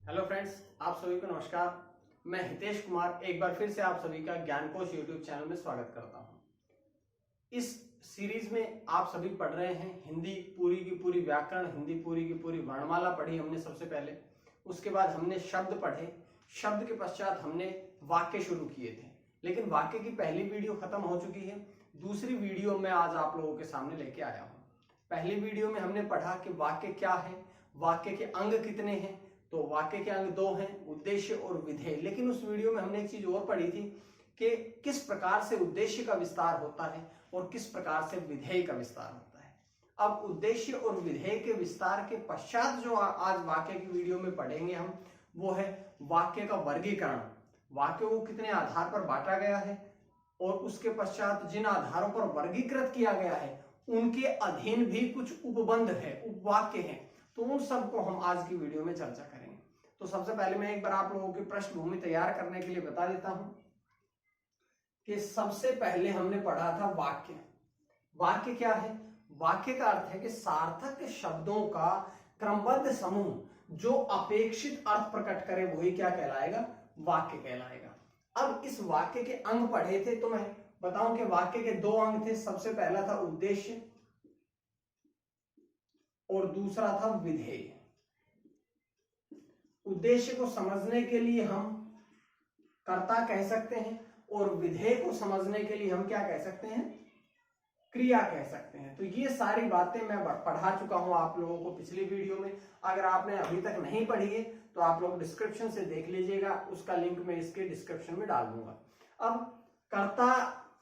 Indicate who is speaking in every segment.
Speaker 1: Hello friends, आप सभी को नमस्कार। मैं हितेश कुमार एक बार फिर से आप सभी का ज्ञानकोश यूट्यूब चैनल में स्वागत करता हूं। इस सीरीज में आप सभी पढ़ रहे हैं हिंदी पूरी की पूरी व्याकरण, हिंदी पूरी की पूरी वर्णमाला पढ़ी हमने सबसे पहले। उसके बाद हमने शब्द पढ़े, शब्द के पश्चात हमने वाक्य शुरू किए थे, लेकिन वाक्य की पहली वीडियो खत्म हो चुकी है। दूसरी वीडियो में आज आप लोगों के सामने लेके आया हूं। पहली वीडियो में हमने पढ़ा कि वाक्य क्या है, वाक्य के अंग कितने हैं। तो वाक्य के अंग दो हैं, उद्देश्य और विधेय। लेकिन उस वीडियो में हमने एक चीज और पढ़ी थी कि किस प्रकार से उद्देश्य का विस्तार होता है और किस प्रकार से विधेय का विस्तार होता है। अब उद्देश्य और विधेय के विस्तार के पश्चात जो आज वाक्य की वीडियो में पढ़ेंगे हम, वो है वाक्य का वर्गीकरण। वाक्य को कितने आधार पर बांटा गया है और उसके पश्चात जिन आधारों पर वर्गीकृत किया गया है उनके अधीन भी कुछ उपबंध है, उपवाक्य हैं। तो उन सबको हम आज की वीडियो में चर्चा करेंगे। तो सबसे पहले मैं एक बार आप लोगों की पृष्ठभूमि तैयार करने के लिए बता देता हूं कि सबसे पहले हमने पढ़ा था वाक्य। वाक्य क्या है? वाक्य का अर्थ है कि सार्थक शब्दों का क्रमबद्ध समूह जो अपेक्षित अर्थ प्रकट करे वही क्या कहलाएगा? वाक्य कहलाएगा। अब इस वाक्य के अंग पढ़े थे, तो मैं बताऊं कि वाक्य के दो अंग थे। सबसे पहला था उद्देश्य और दूसरा था विधेय। उद्देश्य को समझने के लिए हम कर्ता कह सकते हैं और विधेय को समझने के लिए हम क्या कह सकते हैं? क्रिया कह सकते हैं। तो ये सारी बातें मैं पढ़ा चुका हूं आप लोगों को पिछली वीडियो में। अगर आपने अभी तक नहीं पढ़ी है तो आप लोग डिस्क्रिप्शन से देख लीजिएगा, उसका लिंक मैं इसके डिस्क्रिप्शन में डाल दूंगा। अब कर्ता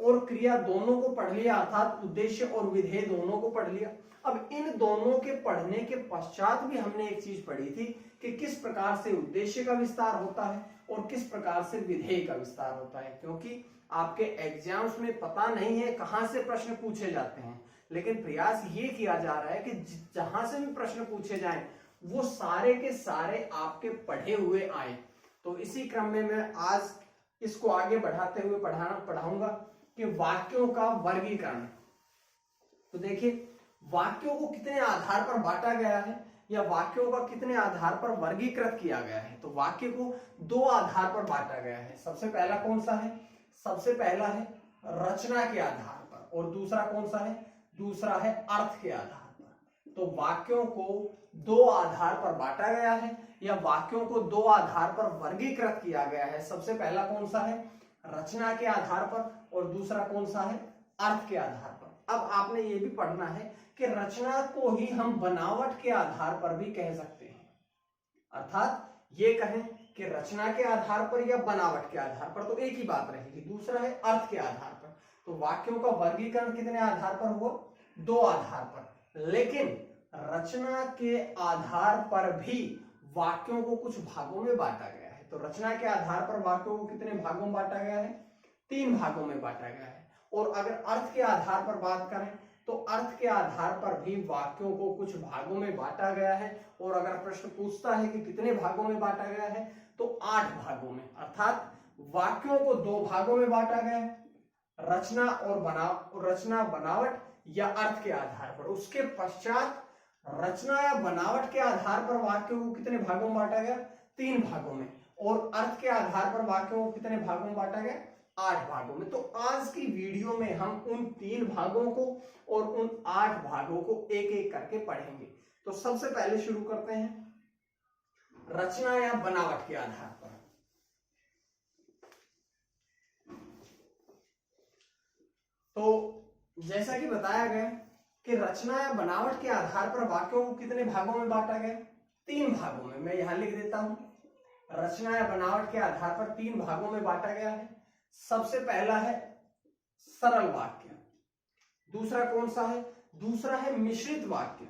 Speaker 1: और क्रिया दोनों को पढ़ लिया, अर्थात उद्देश्य और विधेय दोनों को पढ़ लिया। अब इन दोनों के पढ़ने के पश्चात भी हमने एक चीज पढ़ी थी कि किस प्रकार से उद्देश्य का विस्तार होता है और किस प्रकार से विधेय का विस्तार होता है। क्योंकि आपके एग्जाम्स में पता नहीं है कहां से प्रश्न पूछे जाते हैं, लेकिन प्रयास ये किया जा रहा है कि जहां से भी प्रश्न पूछे जाएं वो सारे के सारे आपके पढ़े हुए आए। तो इसी क्रम में मैं आज इसको आगे बढ़ाते हुए पढ़ाऊंगा कि वाक्यों का वर्गीकरण। तो देखिए, वाक्यों को कितने आधार पर बांटा गया है या वाक्यों का कितने आधार पर वर्गीकृत किया गया है। तो वाक्य को दो आधार पर बांटा गया है। सबसे पहला कौन सा है? सबसे पहला है रचना के आधार पर और दूसरा कौन सा है? दूसरा है अर्थ के आधार पर। तो वाक्यों को दो आधार पर बांटा गया है या वाक्यों को दो आधार पर वर्गीकृत किया गया है। सबसे पहला कौन सा है? रचना के आधार पर और दूसरा कौन सा है? अर्थ के आधार पर। अब आपने ये भी पढ़ना है कि रचना को ही हम बनावट के आधार पर भी कह सकते हैं। अर्थात ये कहें कि रचना के आधार पर या बनावट के आधार पर तो एक ही बात रहेगी। दूसरा है अर्थ के आधार पर। तो वाक्यों का वर्गीकरण कितने आधार पर हुआ? दो आधार पर। लेकिन रचना के आधार पर भी वाक्यों को कुछ भागों में बांटा गया है। तो रचना के आधार पर वाक्यों को कितने भागों में बांटा गया है? तीन भागों में बांटा गया है। और अगर अर्थ के आधार पर बात करें तो अर्थ के आधार पर भी वाक्यों को कुछ भागों में बांटा गया है। और अगर प्रश्न पूछता है कि कितने भागों में बांटा गया है तो 8 भागों में। अर्थात वाक्यों को दो भागों में बांटा गया है, रचना बनावट या अर्थ के आधार पर। उसके पश्चात रचना या बनावट के आधार पर वाक्यों को कितने भागों में बांटा गया? 3 भागों में। और अर्थ के आधार पर वाक्यों को कितने भागों में बांटा गया? 8 भागों में। तो आज की वीडियो में हम उन 3 भागों को और उन 8 भागों को एक एक करके पढ़ेंगे। तो सबसे पहले शुरू करते हैं रचना या बनावट के आधार पर। तो जैसा कि बताया गया कि रचना या बनावट के आधार पर वाक्यों को कितने भागों में बांटा गया? 3 भागों में। मैं यहां लिख देता हूं, रचना या बनावट के आधार पर 3 भागों में बांटा गया है। सबसे पहला है सरल वाक्य, दूसरा कौन सा है? दूसरा है मिश्रित वाक्य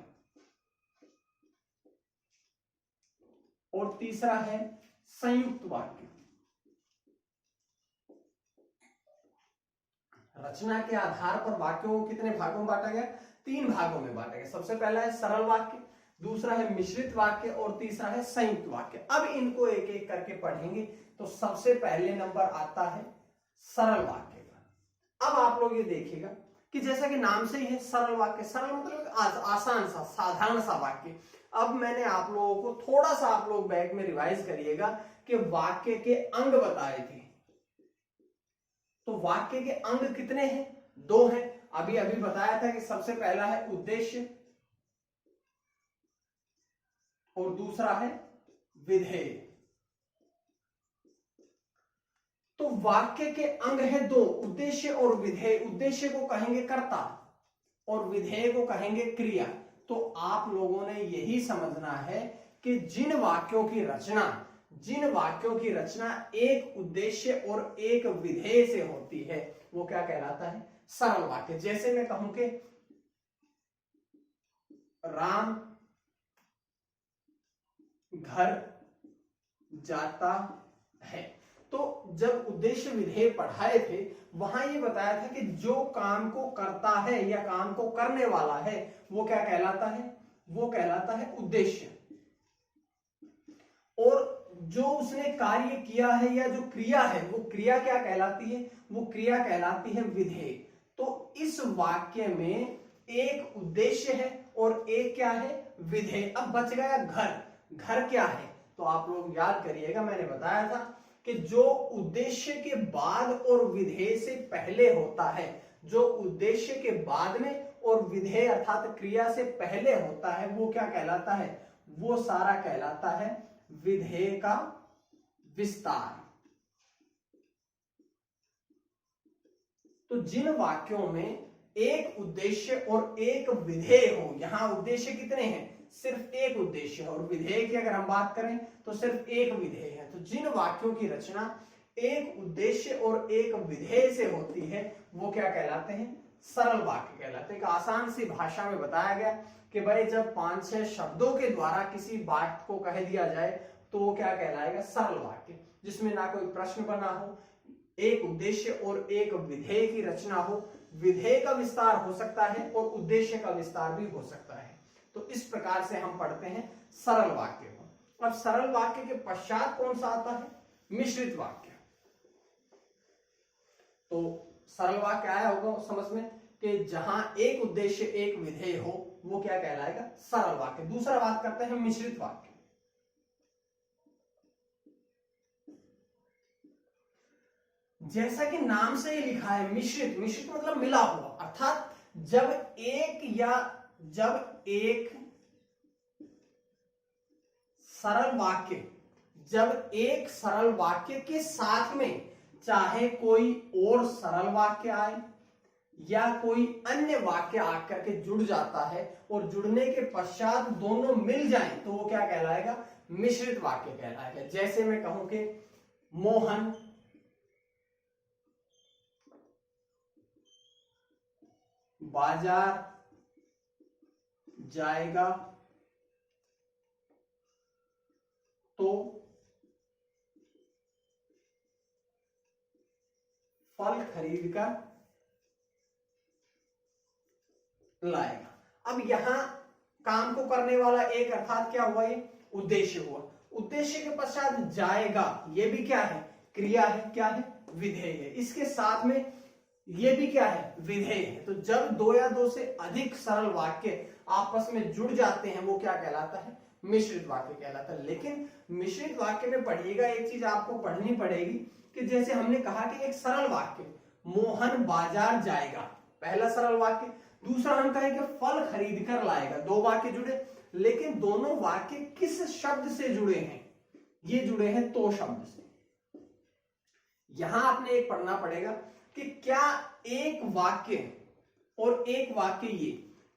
Speaker 1: और तीसरा है संयुक्त वाक्य। रचना के आधार पर वाक्यों को कितने भागों में बांटा गया? 3 भागों में बांटा गया। सबसे पहला है सरल वाक्य, दूसरा है मिश्रित वाक्य और तीसरा है संयुक्त वाक्य। अब इनको एक एक करके पढ़ेंगे। तो सबसे पहले नंबर आता है सरल वाक्य का। अब आप लोग ये देखिएगा कि जैसा कि नाम से ही है सरल वाक्य। सरल मतलब आसान सा, साधारण सा वाक्य। अब मैंने आप लोगों को थोड़ा सा, आप लोग बैक में रिवाइज करिएगा कि वाक्य के अंग बताए थे। तो वाक्य के अंग कितने हैं? 2 हैं। अभी अभी बताया था कि सबसे पहला है उद्देश्य और दूसरा है विधेय। तो वाक्य के अंग है 2, उद्देश्य और विधेय। उद्देश्य को कहेंगे कर्ता और विधेय को कहेंगे क्रिया। तो आप लोगों ने यही समझना है कि जिन वाक्यों की रचना एक उद्देश्य और एक विधेय से होती है वो क्या कहलाता है? सरल वाक्य। जैसे मैं कहूं कि राम घर जाता है, तो जब उद्देश्य विधेय पढ़ाए थे वहां ये बताया था कि जो काम को करता है या काम को करने वाला है वो क्या कहलाता है? वो कहलाता है उद्देश्य। और जो उसने कार्य किया है या जो क्रिया है वो क्रिया क्या कहलाती है? वो क्रिया कहलाती है विधेय। तो इस वाक्य में एक उद्देश्य है और एक क्या है? विधेय। अब बच गया घर। घर क्या है? तो आप लोग याद करिएगा, मैंने बताया था कि जो उद्देश्य के बाद और विधेय से पहले होता है, जो उद्देश्य के बाद में और विधेय अर्थात क्रिया से पहले होता है वो क्या कहलाता है? वो सारा कहलाता है विधेय का विस्तार। तो जिन वाक्यों में एक उद्देश्य और एक विधेय हो, यहां उद्देश्य कितने हैं? सिर्फ एक उद्देश्य है, और विधेय की अगर हम बात करें तो सिर्फ एक विधेय है। तो जिन वाक्यों की रचना एक उद्देश्य और एक विधेय से होती है वो क्या कहलाते हैं? सरल वाक्य कहलाते हैं। एक आसान सी भाषा में बताया गया कि भाई जब 5-6 शब्दों के द्वारा किसी बात को कह दिया जाए तो वो क्या कहलाएगा? सरल वाक्य, जिसमें ना कोई प्रश्न बना हो, एक उद्देश्य और एक विधेय की रचना हो। विधेय का विस्तार हो सकता है और उद्देश्य का विस्तार भी हो सकता है। तो इस प्रकार से हम पढ़ते हैं सरल वाक्य को। अब सरल वाक्य के पश्चात कौन सा आता है? मिश्रित वाक्य। तो सरल वाक्य आया होगा समझ में कि जहां एक उद्देश्य एक विधेय हो वो क्या कहलाएगा? सरल वाक्य। दूसरा बात करते हैं मिश्रित वाक्य। जैसा कि नाम से ही लिखा है मिश्रित, मिश्रित मतलब मिला हुआ, अर्थात जब एक सरल वाक्य के साथ में चाहे कोई और सरल वाक्य आए या कोई अन्य वाक्य आकर के जुड़ जाता है और जुड़ने के पश्चात दोनों मिल जाएं तो वो क्या कहलाएगा? मिश्रित वाक्य कहलाएगा। जैसे मैं कहूं कि मोहन बाजार जाएगा तो फल खरीद कर लाएगा। अब यहां काम को करने वाला एक अर्थात क्या हुआ? ये उद्देश्य हुआ। उद्देश्य के पश्चात जाएगा, ये भी क्या है? क्रिया है। क्या है? विधेय है। इसके साथ में ये भी क्या है? विधेय है। तो जब 2 या 2 से अधिक सरल वाक्य आपस में जुड़ जाते हैं वो क्या कहलाता है? मिश्रित वाक्य कहलाता है। लेकिन मिश्रित वाक्य में पढ़िएगा, एक चीज आपको पढ़नी पड़ेगी कि जैसे हमने कहा कि एक सरल वाक्य मोहन बाजार जाएगा, पहला सरल वाक्य। दूसरा हम कहें कि फल खरीद कर लाएगा, 2 वाक्य जुड़े। लेकिन दोनों वाक्य किस शब्द से जुड़े हैं? ये जुड़े हैं तो शब्द से। यहां आपने एक पढ़ना पड़ेगा कि क्या एक वाक्य और एक वाक्य ये,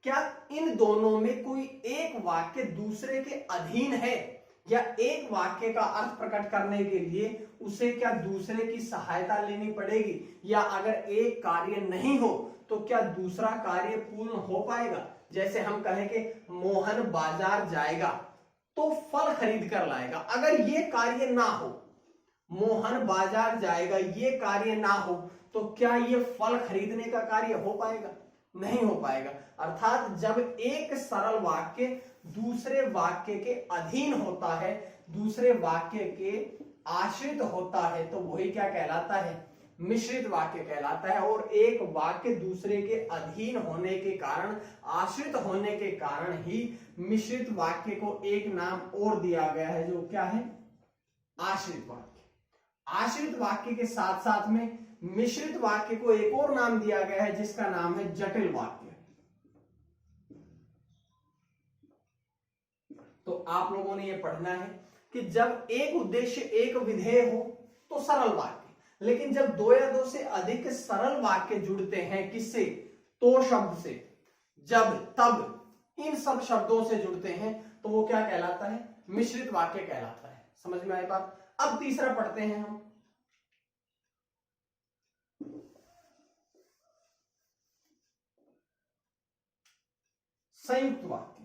Speaker 1: क्या इन दोनों में कोई एक वाक्य दूसरे के अधीन है, या एक वाक्य का अर्थ प्रकट करने के लिए उसे क्या दूसरे की सहायता लेनी पड़ेगी, या अगर एक कार्य नहीं हो तो क्या दूसरा कार्य पूर्ण हो पाएगा? जैसे हम कहें कि मोहन बाजार जाएगा तो फल खरीद कर लाएगा। अगर ये कार्य ना हो, मोहन बाजार जाएगा ये कार्य ना हो, तो क्या ये फल खरीदने का कार्य हो पाएगा? नहीं हो पाएगा। अर्थात जब एक सरल वाक्य दूसरे वाक्य के अधीन होता है, दूसरे वाक्य के आश्रित होता है, तो वही क्या कहलाता है? मिश्रित वाक्य कहलाता है। और एक वाक्य दूसरे के अधीन होने के कारण, आश्रित होने के कारण ही मिश्रित वाक्य को एक नाम और दिया गया है, जो क्या है? आश्रित वाक्य। आश्रित वाक्य के साथ साथ में मिश्रित वाक्य को एक और नाम दिया गया है, जिसका नाम है जटिल वाक्य। तो आप लोगों ने यह पढ़ना है कि जब एक उद्देश्य एक विधेय हो तो सरल वाक्य, लेकिन जब दो या दो से अधिक सरल वाक्य जुड़ते हैं, किससे? तो शब्द से, जब, तब, इन सब शब्दों से जुड़ते हैं, तो वो क्या कहलाता है? मिश्रित वाक्य कहलाता है। समझ में आई बात? अब तीसरा पढ़ते हैं हम। संयुक्त वाक्य।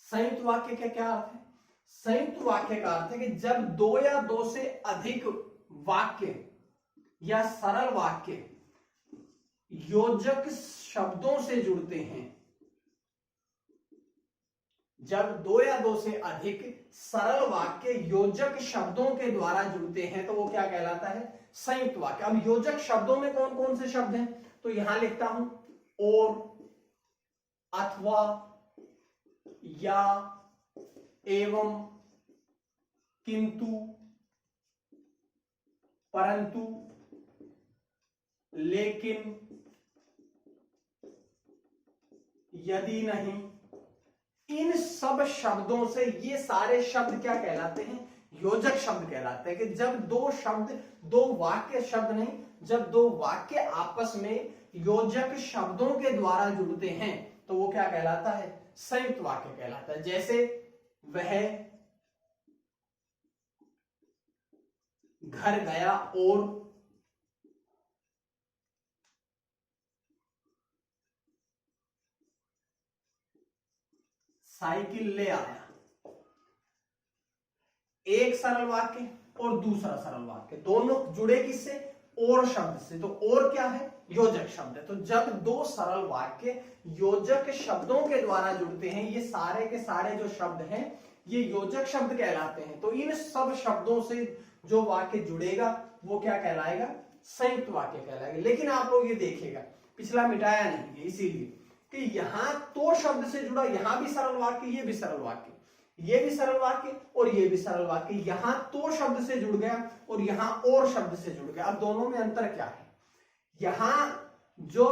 Speaker 1: संयुक्त वाक्य का क्या अर्थ है? संयुक्त वाक्य का अर्थ है कि जब दो या दो से अधिक वाक्य या सरल वाक्य योजक शब्दों से जुड़ते हैं, जब दो या दो से अधिक सरल वाक्य योजक शब्दों के द्वारा जुड़ते हैं, तो वो क्या कहलाता है? संयुक्त वाक्य। अब योजक शब्दों में कौन कौन से शब्द हैं? तो यहां लिखता हूं, और, अथवा, या, एवं, किंतु, परंतु, लेकिन, यदि नहीं, इन सब शब्दों से, ये सारे शब्द क्या कहलाते हैं? योजक शब्द कहलाते हैं। कि जब दो शब्द, दो वाक्य शब्द नहीं, जब दो वाक्य आपस में योजक शब्दों के द्वारा जुड़ते हैं, तो वो क्या कहलाता है? संयुक्त वाक्य कहलाता है। जैसे वह घर गया और साइकिल ले आया। एक सरल वाक्य और दूसरा सरल वाक्य, दोनों जुड़े किससे? और शब्द से। तो और क्या है? योजक शब्द है। तो जब दो सरल वाक्य योजक शब्दों के द्वारा जुड़ते हैं, ये सारे के सारे जो शब्द हैं ये योजक शब्द कहलाते हैं। तो इन सब शब्दों से जो वाक्य जुड़ेगा वो क्या कहलाएगा? संयुक्त वाक्य कहलाएगा। लेकिन आप लोग ये देखिएगा, पिछला मिटाया नहीं है, इसीलिए कि यहां तो शब्द से जुड़ा, यहां भी सरल वाक्य, ये भी सरल वाक्य, ये भी सरल वाक्य और ये भी सरल वाक्य। यहां तो शब्द से जुड़ गया और यहां और शब्द से जुड़ गया। अब दोनों में अंतर क्या है? यहां जो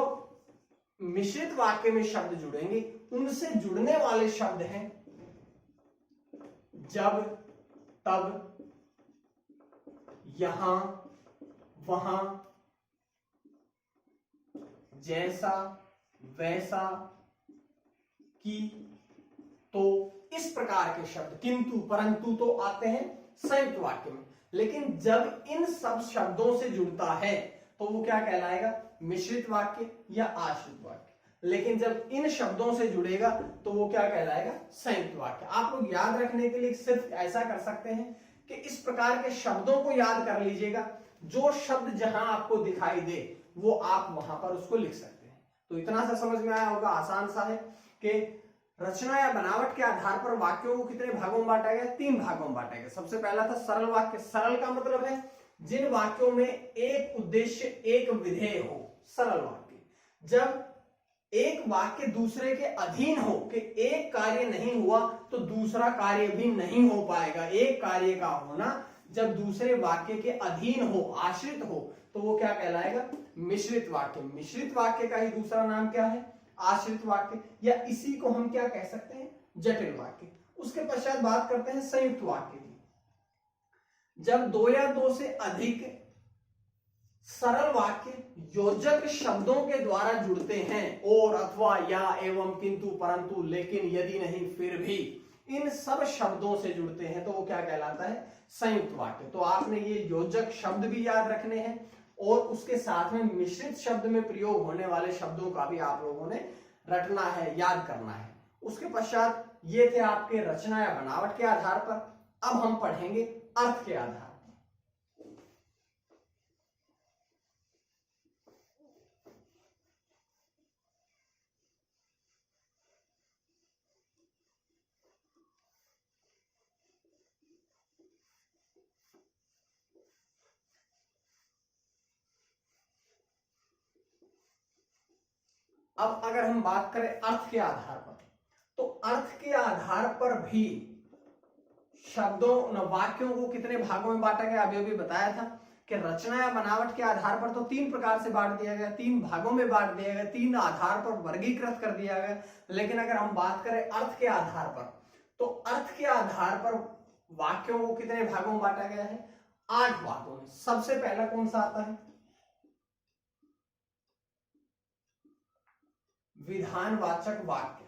Speaker 1: मिश्रित वाक्य में शब्द जुड़ेंगे, उनसे जुड़ने वाले शब्द हैं जब, तब, यहां, वहां, जैसा, वैसा, कि, तो, इस प्रकार के शब्द, किंतु, परंतु, तो आते हैं संयुक्त वाक्य में। लेकिन जब इन सब शब्दों से जुड़ता है तो वो क्या कहलाएगा? मिश्रित वाक्य या आश्रित वाक्य। लेकिन जब इन शब्दों से जुड़ेगा तो वो क्या कहलाएगा? संयुक्त वाक्य। आप लोग याद रखने के लिए सिर्फ ऐसा कर सकते हैं कि इस प्रकार के शब्दों को याद कर लीजिएगा, जो शब्द जहां आपको दिखाई दे वो आप वहां पर उसको लिख सकते हैं। तो इतना सा समझ में आया होगा, आसान सा है कि रचना या बनावट के आधार पर वाक्यों को कितने भागों में बांटा गया? 3 भागों में बांटा गया। सबसे पहला था सरल वाक्य। सरल का मतलब है जिन वाक्यों में एक उद्देश्य एक विधेय हो, सरल वाक्य। जब एक वाक्य दूसरे के अधीन हो, कि एक कार्य नहीं हुआ तो दूसरा कार्य भी नहीं हो पाएगा। एक कार्य का होना जब दूसरे वाक्य के अधीन हो, आश्रित हो, तो वो क्या कहलाएगा? मिश्रित वाक्य। मिश्रित वाक्य का ही दूसरा नाम क्या है? आश्रित वाक्य, या इसी को हम क्या कह सकते हैं? जटिल वाक्य। उसके पश्चात बात करते हैं संयुक्त वाक्य की। जब दो या दो से अधिक सरल वाक्य योजक शब्दों के द्वारा जुड़ते हैं, और, अथवा, या, एवं, किंतु, परंतु, लेकिन, यदि नहीं, फिर भी, इन सब शब्दों से जुड़ते हैं, तो वो क्या कहलाता है? संयुक्त वाक्य। तो आपने ये योजक शब्द भी याद रखने हैं और उसके साथ में मिश्रित शब्द में प्रयोग होने वाले शब्दों का भी आप लोगों ने रटना है, याद करना है। उसके पश्चात ये थे आपके रचना या बनावट के आधार पर। अब हम पढ़ेंगे अर्थ के आधार पर। अब अगर हम बात करें अर्थ के आधार पर, तो अर्थ के आधार पर भी शब्दों वाक्यों को कितने भागों में बांटा गया, अभी अभी बताया था कि रचना या बनावट के आधार पर तो 3 प्रकार से बांट दिया गया, 3 भागों में बांट दिया गया, 3 आधार पर वर्गीकृत कर दिया गया। लेकिन अगर हम बात करें अर्थ के आधार पर, तो अर्थ के आधार पर वाक्यों को कितने भागों में बांटा गया है, 8 भागों में। सबसे पहला कौन सा आता है, विधानवाचक वाक्य।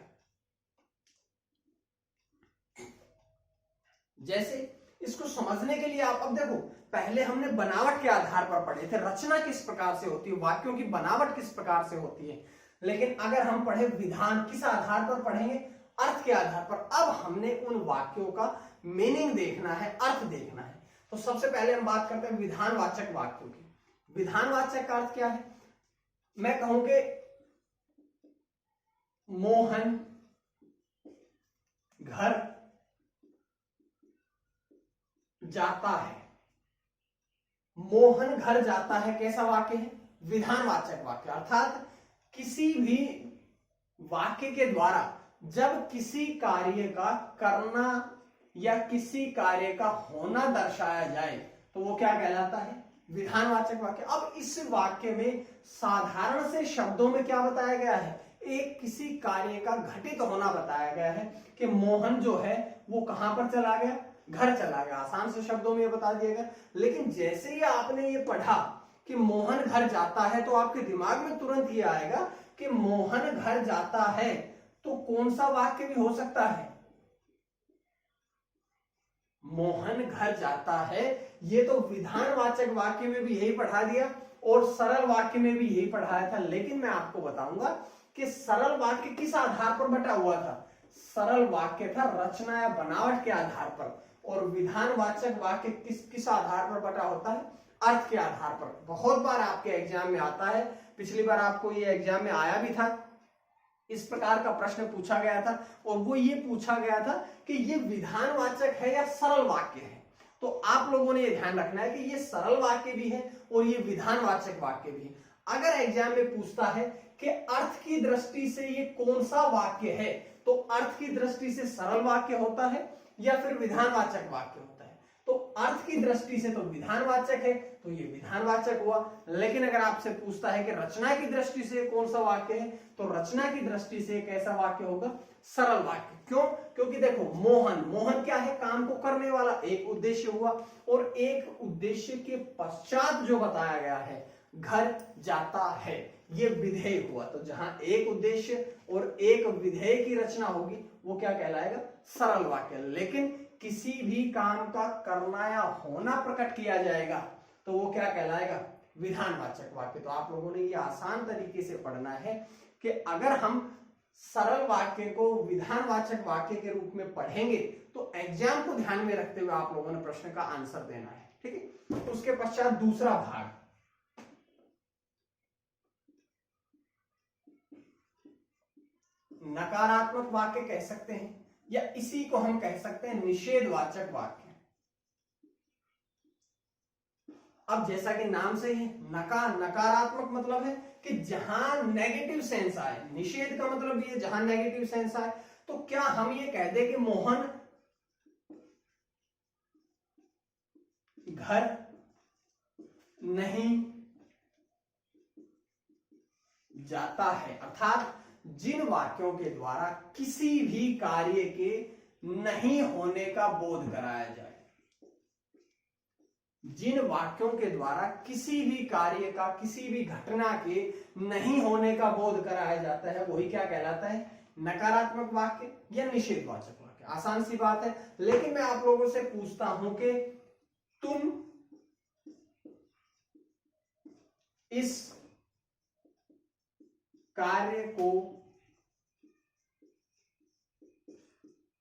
Speaker 1: जैसे इसको समझने के लिए आप अब देखो, पहले हमने बनावट के आधार पर पढ़े थे, रचना किस प्रकार से होती है, वाक्यों की बनावट किस प्रकार से होती है। लेकिन अगर हम पढ़े विधान, किस आधार पर पढ़ेंगे, अर्थ के आधार पर। अब हमने उन वाक्यों का मीनिंग देखना है, अर्थ देखना है। तो सबसे पहले हम बात करते हैं विधानवाचक वाक्यों की। विधानवाचक का अर्थ क्या है, मैं कहूंगे मोहन घर जाता है। मोहन घर जाता है कैसा वाक्य है, विधानवाचक वाक्य। अर्थात किसी भी वाक्य के द्वारा जब किसी कार्य का करना या किसी कार्य का होना दर्शाया जाए तो वो क्या कहलाता है, विधानवाचक वाक्य। अब इस वाक्य में साधारण से शब्दों में क्या बताया गया है, एक किसी कार्य का घटित होना बताया गया है कि मोहन जो है वो कहां पर चला गया, घर चला गया। आसान से शब्दों में ये बता दिया गया। लेकिन जैसे ही आपने ये पढ़ा कि मोहन घर जाता है, तो आपके दिमाग में तुरंत ये आएगा कि मोहन घर जाता है तो कौन सा वाक्य भी हो सकता है, मोहन घर जाता है। ये तो विधानवाचक वाक्य में भी यही पढ़ा दिया और सरल वाक्य में भी यही पढ़ाया था। लेकिन मैं आपको बताऊंगा कि सरल वाक्य किस आधार पर बटा हुआ था, सरल वाक्य था रचना या बनावट के आधार पर, और विधानवाचक वाक्य किस आधार पर बटा होता है, अर्थ के आधार पर। बहुत बार आपके एग्जाम में आता है, पिछली बार आपको ये एग्जाम में आया भी था, इस प्रकार का प्रश्न पूछा गया था, और वो ये पूछा गया था कि ये विधानवाचक है या सरल वाक्य है। तो आप लोगों ने ये ध्यान रखना है कि ये सरल वाक्य भी है और ये विधानवाचक वाक्य भी है। अगर एग्जाम में पूछता है कि अर्थ की दृष्टि से ये कौन सा वाक्य है, तो अर्थ की दृष्टि से सरल वाक्य होता है या फिर विधानवाचक वाक्य होता है। तो अर्थ की दृष्टि से तो विधानवाचक है, तो ये विधानवाचक हुआ। लेकिन अगर आपसे पूछता है कि रचना की दृष्टि से कौन सा वाक्य है, तो रचना की दृष्टि से कैसा वाक्य होगा, सरल वाक्य। क्यों, क्योंकि देखो मोहन, मोहन क्या है, काम को करने वाला, एक उद्देश्य हुआ, और एक उद्देश्य के पश्चात जो बताया गया है घर जाता है, ये विधेय हुआ। तो जहां एक उद्देश्य और एक विधेय की रचना होगी वो क्या कहलाएगा, सरल वाक्य। लेकिन किसी भी काम का करना या होना प्रकट किया जाएगा तो वो क्या कहलाएगा, विधानवाचक वाक्य। तो आप लोगों ने ये आसान तरीके से पढ़ना है कि अगर हम सरल वाक्य को विधानवाचक वाक्य के रूप में पढ़ेंगे तो एग्जाम को ध्यान में रखते हुए आप लोगों ने प्रश्न का आंसर देना है, ठीक है। तो उसके पश्चात दूसरा भाग, नकारात्मक वाक्य कह सकते हैं, या इसी को हम कह सकते हैं निषेधवाचक वाक्य। अब जैसा कि नाम से ही नकारात्मक मतलब है कि जहां नेगेटिव सेंस आए, निषेध का मतलब ये जहां नेगेटिव सेंस आए। तो क्या हम ये कह दे कि मोहन घर नहीं जाता है, अर्थात जिन वाक्यों के द्वारा किसी भी कार्य के नहीं होने का बोध कराया जाए, जिन वाक्यों के द्वारा किसी भी कार्य का, किसी भी घटना के नहीं होने का बोध कराया जाता है, वही क्या कहलाता है, नकारात्मक वाक्य या निषेधवाचक वाक्य। आसान सी बात है। लेकिन मैं आप लोगों से पूछता हूं कि तुम इस कार्य को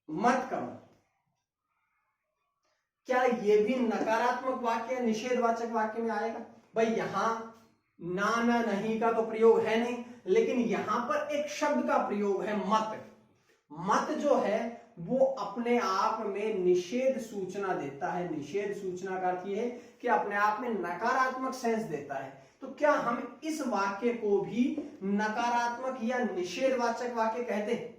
Speaker 1: मत करो, क्या यह भी नकारात्मक वाक्य या निषेधवाचक वाक्य में आएगा? भाई यहां ना ना नहीं का तो प्रयोग है नहीं, लेकिन यहां पर एक शब्द का प्रयोग है, मत। मत जो है वो अपने आप में निषेध सूचना देता है। निषेध सूचना का अर्थ यह है कि अपने आप में नकारात्मक सेंस देता है तो क्या हम इस वाक्य को भी नकारात्मक या निषेधवाचक वाक्य कहते हैं?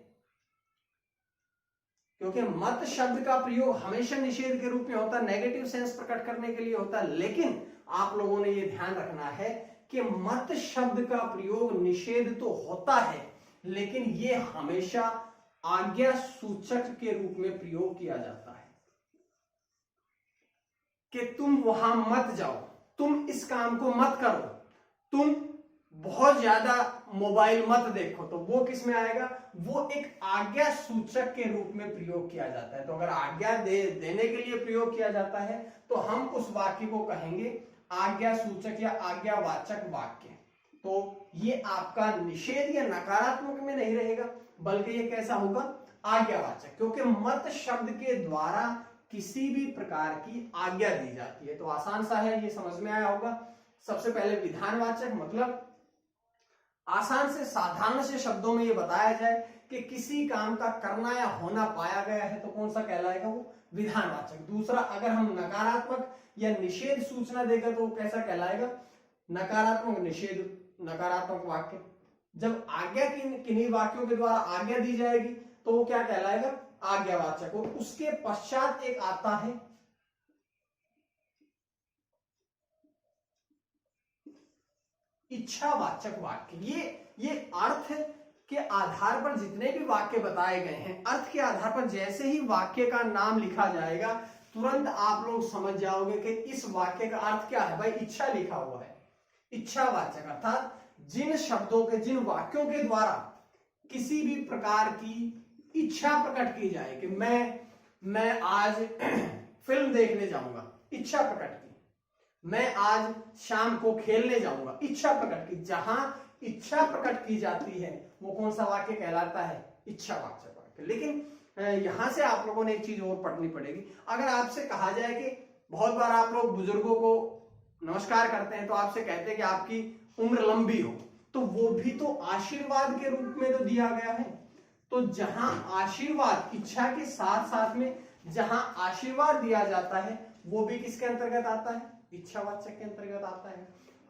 Speaker 1: क्योंकि मत शब्द का प्रयोग हमेशा निषेध के रूप में होता है, नेगेटिव सेंस प्रकट करने के लिए होता है। लेकिन आप लोगों ने यह ध्यान रखना है कि मत शब्द का प्रयोग निषेध तो होता है, लेकिन यह हमेशा आज्ञा सूचक के रूप में प्रयोग किया जाता है कि तुम वहां मत जाओ, तुम इस काम को मत करो, तुम बहुत ज्यादा मोबाइल मत देखो। तो वो किस में आएगा? वो एक आज्ञा सूचक के रूप में प्रयोग किया जाता है। तो अगर आज्ञा देने के लिए प्रयोग किया जाता है तो हम उस वाक्य को कहेंगे आज्ञा सूचक या आज्ञावाचक वाक्य। तो ये आपका निषेध या नकारात्मक में नहीं रहेगा, बल्कि ये कैसा होगा? आज्ञावाचक, क्योंकि मत शब्द के द्वारा किसी भी प्रकार की आज्ञा दी जाती है। तो आसान सा है, ये समझ में आया होगा। सबसे पहले विधानवाचक, मतलब आसान से साधारण से शब्दों में ये बताया जाए कि किसी काम का करना या होना पाया गया है तो कौन सा कहलाएगा? वो विधानवाचक। दूसरा, अगर हम नकारात्मक या निषेध सूचना देकर तो वो कैसा कहलाएगा? नकारात्मक निषेध नकारात्मक वाक्य। जब आज्ञा किन्हीं वाक्यों के द्वारा आज्ञा दी जाएगी तो वो क्या कहलाएगा? आज्ञावाचक। और उसके पश्चात एक आता है इच्छावाचक वाक्य। ये अर्थ के आधार पर जितने भी वाक्य बताए गए हैं, अर्थ के आधार पर जैसे ही वाक्य का नाम लिखा जाएगा तुरंत आप लोग समझ जाओगे कि इस वाक्य का अर्थ क्या है। भाई इच्छा लिखा हुआ है, इच्छावाचक, अर्थात जिन शब्दों के, जिन वाक्यों के द्वारा किसी भी प्रकार की इच्छा प्रकट की जाए कि मैं आज फिल्म देखने जाऊंगा, इच्छा प्रकट की। मैं आज शाम को खेलने जाऊंगा, इच्छा प्रकट की। जहां इच्छा प्रकट की जाती है वो कौन सा वाक्य कहलाता है? इच्छावाचक वाक्य। लेकिन यहां से आप लोगों ने एक चीज और पढ़नी पड़ेगी। अगर आपसे कहा जाए कि बहुत बार आप लोग बुजुर्गों को नमस्कार करते हैं तो आपसे कहते हैं कि आपकी उम्र लंबी हो, तो वो भी तो आशीर्वाद के रूप में तो दिया गया है। तो जहां आशीर्वाद, इच्छा के साथ साथ में जहां आशीर्वाद दिया जाता है वो भी किसके अंतर्गत आता है? इच्छावाचक के अंतर्गत आता है।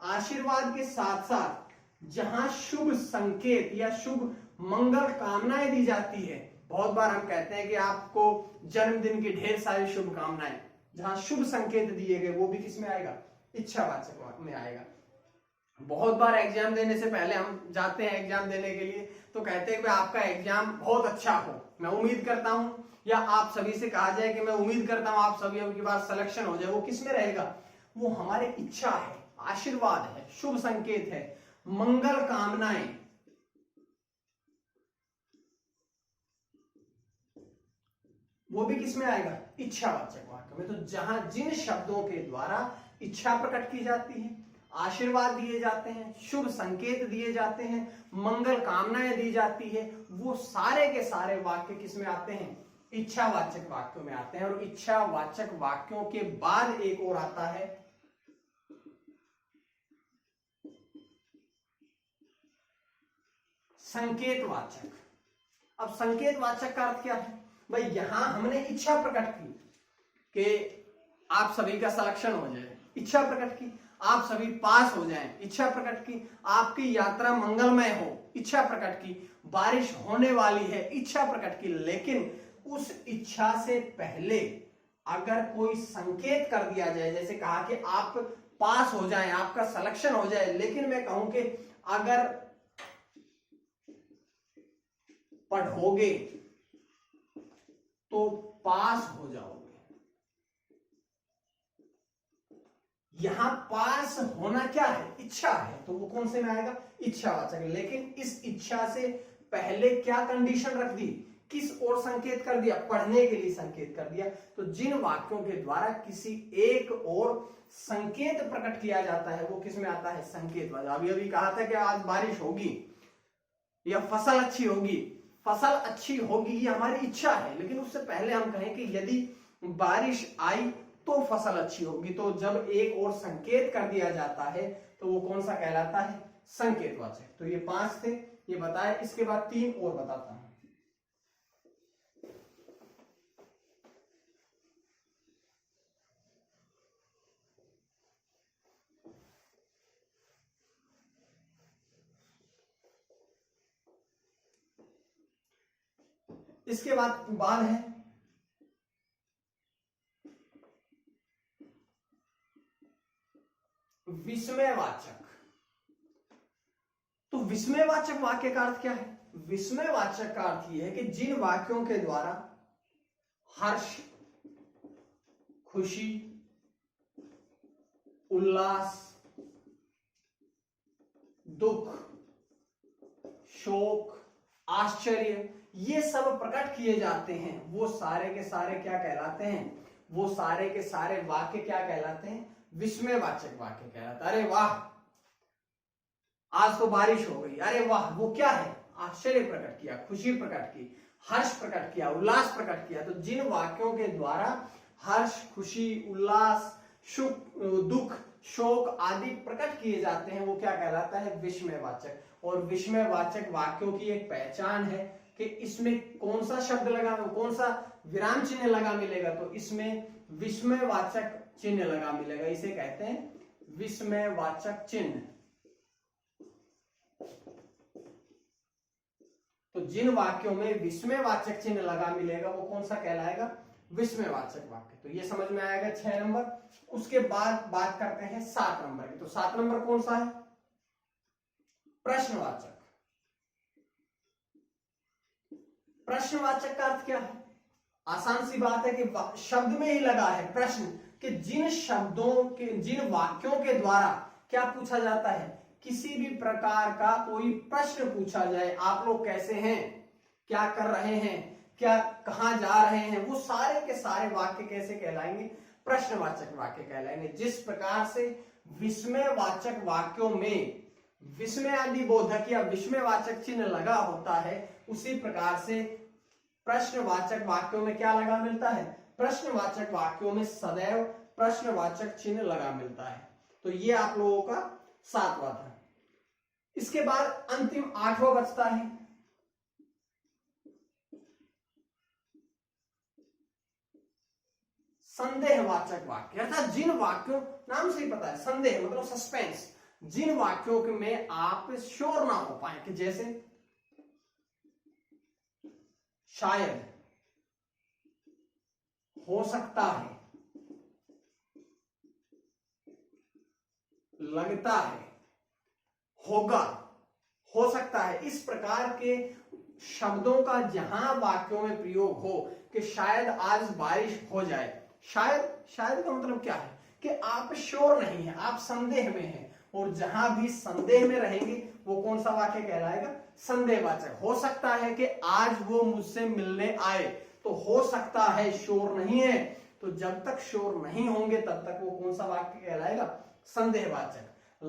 Speaker 1: आशीर्वाद के साथ साथ जहां शुभ संकेत या शुभ मंगल कामनाएं दी जाती है, बहुत बार हम कहते हैं कि आपको जन्मदिन की ढेर सारी शुभकामनाएं, जहां शुभ संकेत दिए गए वो भी किसमें आएगा? इच्छावाचक में आएगा। बहुत बार एग्जाम देने से पहले हम जाते हैं एग्जाम देने के लिए तो कहते हैं कि आपका एग्जाम बहुत अच्छा हो, मैं उम्मीद करता हूं, या आप सभी से कहा जाए कि मैं उम्मीद करता हूं आप सभी के बाद सिलेक्शन हो जाए। वो किसमें रहेगा? वो हमारी इच्छा है, आशीर्वाद है, शुभ संकेत है, मंगल कामनाएं, वो भी किसमें आएगा? इच्छावाचक वाक्य में। तो जहां जिन शब्दों के द्वारा इच्छा प्रकट की जाती है, आशीर्वाद दिए जाते हैं, शुभ संकेत दिए जाते हैं, मंगल कामनाएं दी जाती है, वो सारे के सारे वाक्य किसमें आते हैं? इच्छावाचक वाक्यों में आते हैं। और इच्छावाचक वाक्यों के बाद एक और आता है संकेतवाचक। अब संकेतवाचक का अर्थ क्या है? भाई यहां हमने इच्छा प्रकट की कि आप सभी का सिलेक्शन हो जाए, इच्छा प्रकट की, आप सभी पास हो जाएं, इच्छा प्रकट की, आपकी यात्रा मंगलमय हो, इच्छा प्रकट की, बारिश होने वाली है, इच्छा प्रकट की। लेकिन उस इच्छा से पहले अगर कोई संकेत कर दिया जाए, जैसे कहा कि आप पास हो जाएं, आपका सिलेक्शन हो जाए, लेकिन मैं कहूं कि अगर पढ़ोगे तो पास हो जाओगे, यहां पास होना क्या है? इच्छा है, तो वो कौन से में आएगा? इच्छावाचक। लेकिन इस इच्छा से पहले क्या कंडीशन रख दी? किस ओर संकेत कर दिया? पढ़ने के लिए संकेत कर दिया। तो जिन वाक्यों के द्वारा किसी एक ओर संकेत प्रकट किया जाता है वो किस में आता है? संकेतवाचक। अभी अभी कहा था कि आज बारिश होगी या फसल अच्छी होगी। फसल अच्छी होगी ये हमारी इच्छा है, लेकिन उससे पहले हम कहें कि यदि बारिश आई तो फसल अच्छी होगी। तो जब एक और संकेत कर दिया जाता है तो वो कौन सा कहलाता है? संकेतवाचक। तो ये 5 थे, ये बताए। इसके बाद 3 और बताता हूं। इसके बाद है विस्मयवाचक। तो विस्मयवाचक वाक्य का अर्थ क्या है? विस्मयवाचक का अर्थ यह है कि जिन वाक्यों के द्वारा हर्ष, खुशी, उल्लास, दुख, शोक, आश्चर्य ये सब प्रकट किए जाते हैं, वो सारे के सारे क्या कहलाते हैं? वो सारे के सारे वाक्य क्या कहलाते हैं? विस्मयवाचक वाक्य कहलाते हैं। अरे वाह, आज तो बारिश हो गई, अरे वाह, वो क्या है? आश्चर्य प्रकट किया, खुशी प्रकट की, हर्ष प्रकट किया, उल्लास प्रकट किया। तो जिन वाक्यों के द्वारा हर्ष, खुशी, उल्लास, सुख, दुख, शोक आदि प्रकट किए जाते हैं वो क्या कहलाता है? विस्मयवाचक। और विस्मयवाचक वाक्यों की एक पहचान है कि इसमें कौन सा शब्द लगा, कौन सा विराम चिन्ह लगा मिलेगा, तो इसमें विस्मयवाचक चिन्ह लगा मिलेगा, इसे कहते हैं विस्मयवाचक चिन्ह। तो जिन वाक्यों में विस्मयवाचक चिन्ह लगा मिलेगा वो कौन सा कहलाएगा? विस्मयवाचक वाक्य। तो ये समझ में आएगा 6 नंबर। उसके बाद बात करते हैं 7 नंबर की। तो 7 नंबर कौन सा है? प्रश्नवाचक। प्रश्नवाचक का अर्थ क्या है? आसान सी बात है कि शब्द में ही लगा है प्रश्न, कि जिन शब्दों के, जिन वाक्यों के द्वारा क्या पूछा जाता है? किसी भी प्रकार का कोई प्रश्न पूछा जाए, आप लोग कैसे हैं, क्या कर रहे हैं, क्या कहां जा रहे हैं, वो सारे के सारे वाक्य कैसे कहलाएंगे? प्रश्नवाचक वाक्य कहलाएंगे। जिस प्रकार से विस्मयवाचक वाक्यों में विस्मय आदि बोधक या विस्मयवाचक चिन्ह लगा होता है, उसी प्रकार से प्रश्नवाचक वाक्यों में क्या लगा मिलता है? प्रश्नवाचक वाक्यों में सदैव प्रश्नवाचक चिन्ह लगा मिलता है। तो ये आप लोगों का 7वां था। इसके बाद अंतिम 8वां बचता है संदेहवाचक वाक्य। अर्थात जिन वाक्यों, नाम से ही पता है संदेह मतलब सस्पेंस, जिन वाक्यों में आप श्योर ना हो पाए, कि जैसे शायद, हो सकता है, लगता है, होगा, हो सकता है, इस प्रकार के शब्दों का जहां वाक्यों में प्रयोग हो कि शायद आज बारिश हो जाए। शायद का मतलब क्या है? कि आप श्योर नहीं है, आप संदेह में हैं, और जहां भी संदेह में रहेंगे वो कौन सा वाक्य कहलाएगा? संदेहवाचक। हो सकता है कि आज वो मुझसे मिलने आए, तो हो सकता है, श्योर नहीं है। तो जब तक श्योर नहीं होंगे तब तक वो कौन सा वाक्य कहलाएगा? संदेहवाचक।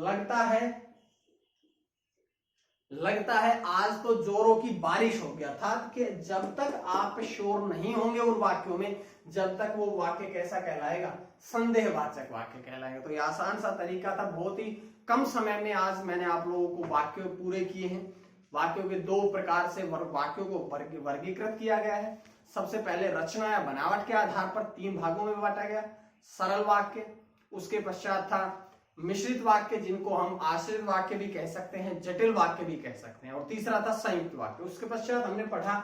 Speaker 1: लगता है आज तो जोरों की बारिश होगी, अर्थात कि जब तक आप श्योर नहीं होंगे उन वाक्यों में, जब तक वो वाक्य कैसा कहलाएगा? संदेहवाचक वाक्य कहलाएगा। तो ये आसान सा तरीका था, बहुत ही कम समय में आज मैंने आप लोगों को वाक्य पूरे किए हैं। वाक्यों के 2 प्रकार से वाक्यों को वर्गीकृत किया गया है। सबसे पहले रचना या बनावट के आधार पर 3 भागों में बांटा गया, सरल वाक्य, उसके पश्चात था मिश्रित वाक्य जिनको हम आश्रित वाक्य भी कह सकते हैं, जटिल वाक्य भी कह सकते हैं, और तीसरा था संयुक्त वाक्य। उसके पश्चात हमने पढ़ा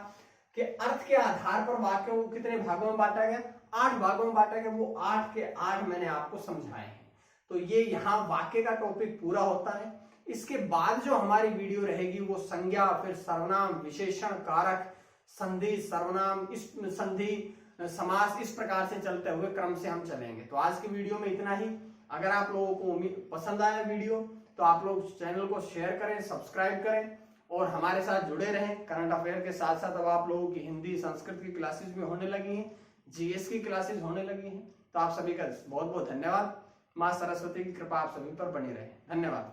Speaker 1: कि अर्थ के आधार पर वाक्यों को कितने भागों में बांटा गया? 8 भागों में बांटा गया। वो 8 के 8 मैंने आपको समझाए हैं। तो ये यहाँ वाक्य का टॉपिक पूरा होता है। इसके बाद जो हमारी वीडियो रहेगी वो संज्ञा, फिर सर्वनाम, विशेषण, कारक, संधि, सर्वनाम, संधि, समास, इस प्रकार से चलते हुए क्रम से हम चलेंगे। तो आज की वीडियो में इतना ही। अगर आप लोगों को पसंद आया वीडियो तो आप लोग चैनल को शेयर करें, सब्सक्राइब करें और हमारे साथ जुड़े रहें। करंट अफेयर के साथ साथ अब आप लोगों की हिंदी, संस्कृत की क्लासेस भी होने लगी हैं, जीएस की क्लासेस होने लगी हैं। तो आप सभी का बहुत बहुत धन्यवाद। मां सरस्वती की कृपा आप सभी पर बनी रहे। धन्यवाद।